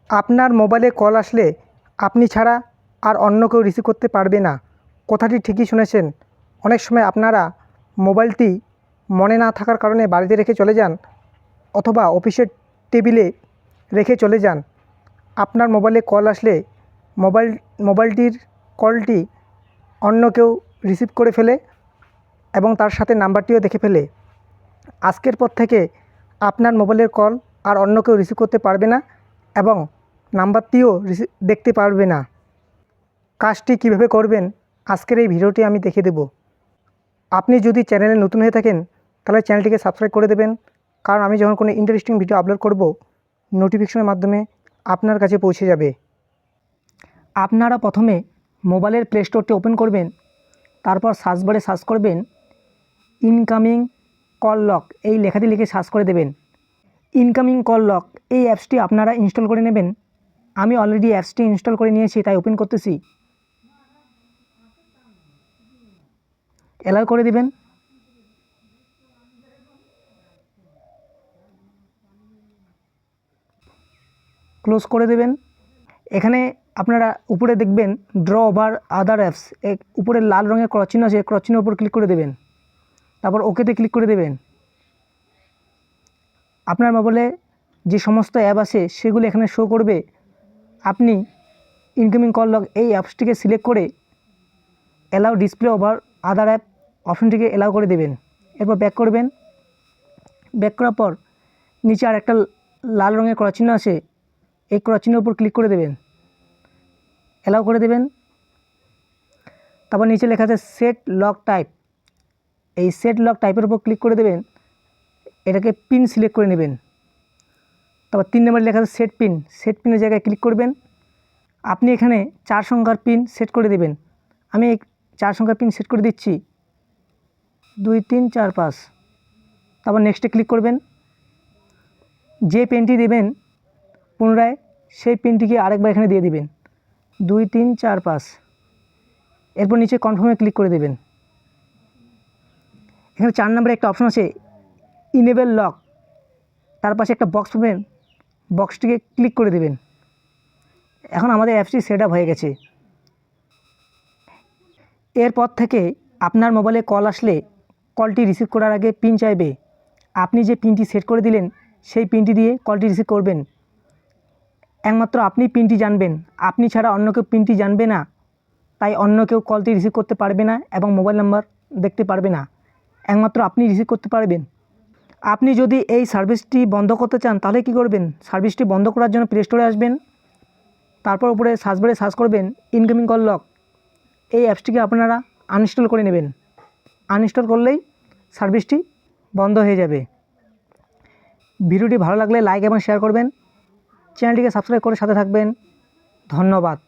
আপনার মোবাইলে কল আসলে আপনি ছাড়া আর অন্য কেউ রিসিভ করতে পারবে না। কথাটি ঠিকই শুনেছেন। অনেক সময় আপনারা মোবাইলটি মনে না থাকার কারণে বাড়িতে রেখে চলে যান অথবা অফিসের টেবিলে রেখে চলে যান। আপনার মোবাইলে কল আসলে মোবাইলটির কলটি অন্য কেউ রিসিভ করে ফেলে এবং তার সাথে নাম্বারটিও দেখে ফেলে। আজকের পর থেকে আপনার মোবাইলের কল আর অন্য কেউ রিসিভ করতে পারবে না এবং নাম্বারটিও দেখতে পারবে না। কাজটি কিভাবে করবেন আজকের এই ভিডিওটি আমি দেখিয়ে দেব। আপনি যদি চ্যানেলে নতুন হয়ে থাকেন তাহলে চ্যানেলটিকে সাবস্ক্রাইব করে দেবেন, কারণ আমি যখন কোনো ইন্টারেস্টিং ভিডিও আপলোড করব নোটিফিকেশনের মাধ্যমে আপনার কাছে পৌঁছে যাবে। আপনারা প্রথমে মোবাইলের প্লে স্টোরটি ওপেন করবেন, তারপর সার্চ বারে সার্চ করবেন ইনকামিং কল লক, এই লেখাটি লিখে সার্চ করে দেবেন। ইনকামিং কল লক এই অ্যাপসটি আপনারা ইনস্টল করে নেবেন। আমি অলরেডি অ্যাপসটি ইনস্টল করে নিয়েছি, তাই ওপেন করতেছি। অ্যালাউ করে দিবেন। ক্লোজ করে দেবেন। এখানে আপনারা উপরে দেখবেন ড্র ওভার আদার অ্যাপস, উপরে লাল রঙের ক্রস চিহ্ন আছে, ক্রস চিহ্নের উপর ক্লিক করে দেবেন, তারপর ওকেতে ক্লিক করে দেবেন। আপনার মোবাইলে যে সমস্ত অ্যাপ আছে সেগুলো এখানে শো করবে। আপনি ইনকামিং কল লক এই অ্যাপসটিকে সিলেক্ট করে allow display over other app অপশনটিকে অ্যালাউ করে দেবেন। এরপর ব্যাক করবেন। ব্যাক করার পর নিচে আর একটা লাল রঙের ক্রস চিহ্ন আছে, এই ক্রস চিহ্নের উপর ক্লিক করে দেবেন, অ্যালাউ করে দেবেন। তারপর নিচে লেখা আছে সেট লক টাইপ, এই সেট লক টাইপের উপর ক্লিক করে দেবেন, এটাকে পিন সিলেক্ট করে নেবেন। তারপর 3 নম্বরে লেখা আছে সেট পিন, সেট পিনের জায়গায় ক্লিক করবেন। আপনি এখানে 4 সংখ্যার পিন সেট করে দেবেন। আমি 4 সংখ্যার পিন সেট করে দিচ্ছি, 2 3 4 5। তারপর নেক্সটে ক্লিক করবেন। যে পিনটি দেবেন পুনরায় সেই পিনটিকে আরেকবার এখানে দিয়ে দিবেন, 2 3 4 5। এরপর নিচে কনফার্মে ক্লিক করে দেবেন। এখানে 4 নম্বরে একটা অপশন আছে ইনেবল লক, তার পাশে একটা বক্স পাবেন, বক্সটিকে ক্লিক করে দেবেন। এখন আমাদের অ্যাপসটি সেট আপ হয়ে গেছে। এরপর থেকে আপনার মোবাইলে কল আসলে কলটি রিসিভ করার আগে পিন চাইবে। আপনি যে পিনটি সেট করে দিলেন সেই পিনটি দিয়ে কলটি রিসিভ করবেন। একমাত্র আপনি পিনটি জানবেন, আপনি ছাড়া অন্য কেউ পিনটি জানবে না, তাই অন্য কেউ কলটি রিসিভ করতে পারবে না এবং মোবাইল নাম্বার দেখতে পারবে না। একমাত্র আপনি রিসিভ করতে পারবেন। আপনি যদি এই সার্ভিসটি বন্ধ করতে চান তাহলে কি করবেন? সার্ভিসটি বন্ধ করার জন্য প্লে স্টোরে আসবেন, তারপর উপরে সার্চ বারে সার্চ করবেন ইনকামিং কল লক, এই অ্যাপসটিকে আপনারা আনইনস্টল করে নেবেন। আনইনস্টল করলেই সার্ভিসটি বন্ধ হয়ে যাবে। ভিডিওটি ভালো লাগলে লাইক এবং শেয়ার করবেন, চ্যানেলটিকে সাবস্ক্রাইব করে সাথে থাকবেন। ধন্যবাদ।